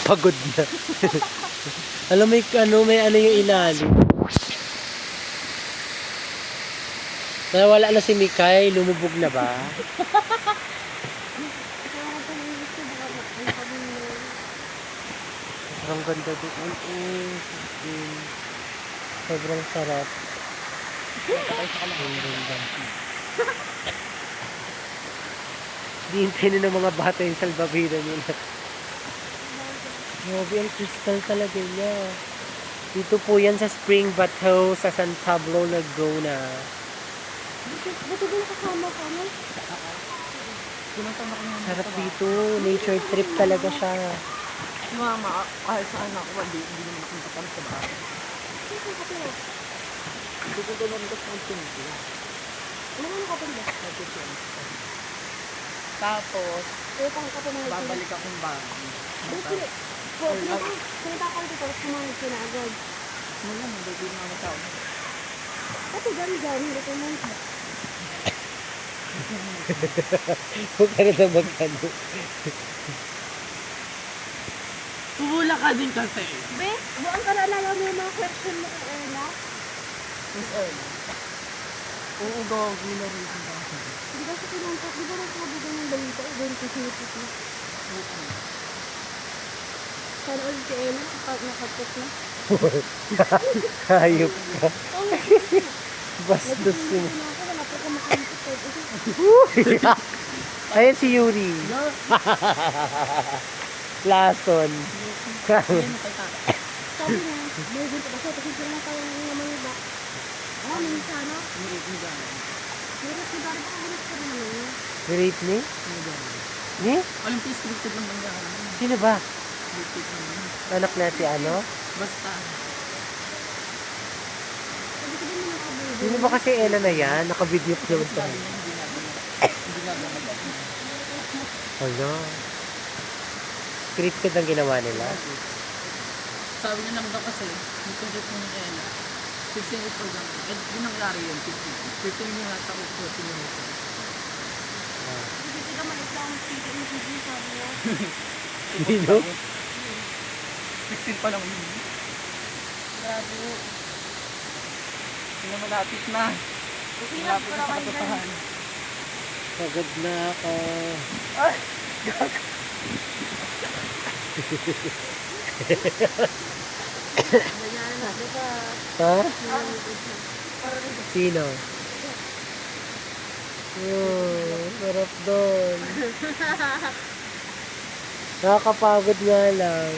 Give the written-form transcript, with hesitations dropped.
Pagod na. Alam may ano yung ilalim. Nawala na si Mikay, lumubog na ba? Ang ganda doon. Sobrang sarap. Ang ganda. Hihintay na ng mga bata yung salbabida nila. Grabe, ang crystal talaga niya. Dito po yan sa Spring Bato sa San Pablo, Laguna. Ba't ba nakasama ka mo? Sarap dito. Nature trip talaga siya. Mama, kahit saan ako, hindi naman napunta pa sa bahay. Hindi ko doon naman sa Mountain. Ano mo nakapanda? Tapos, Pang kapamahal. babalik akong bahay. Sinita ko dito, sumanod ko na agad. Wala, hindi na ako tao. Kasi gani-gani, dito mo. Huwag ka na na magkano. Tumula ka din kasi. Be, buwan ka na alam mo yung mga question mo kay Erla? Miss Erna. Oo, gawin na rin siya. Hindi kasi pinuntok, di ba rin sabi ng balita, doon ko sinipit mo. Sana ulit si Erla, nakapot na. Hayop ka. Bastos yun. Wala pa ka makamit. Ayan si Yuri. Lason. Sabi niya, may gunto kasi, kasi sila na tayo naman iba. May sana. Meron si Dari, baka gulit ka naman yun. Rate ni? Ni? Olympic scripted lang bang gano'n? Sino ba? Scripted naman. Anak na si ano? Basta. Sabi ko din mo nakabubo. Sino ba kasi Ella na yan? Naka-video ko naman sa Sabi niya, hindi nga ba Hala. Scripted ang ginawa nila. Sabi niya naman daw kasi, may project mo ni Ella. 15 minutes lang. Eh, di nangyari yun, 15 minutes nata o 14 minutes. Hindi ka malit lang ang sige ng sige, sabi niya. Sino? 16 pa lang yun. Grabe. Sila malapit na. Malapit na sa katotohan. Pagod na ako. Ay! Ganyan na, di ba? Ha? Sino? Sarap doon. Nakakapagod nga lang.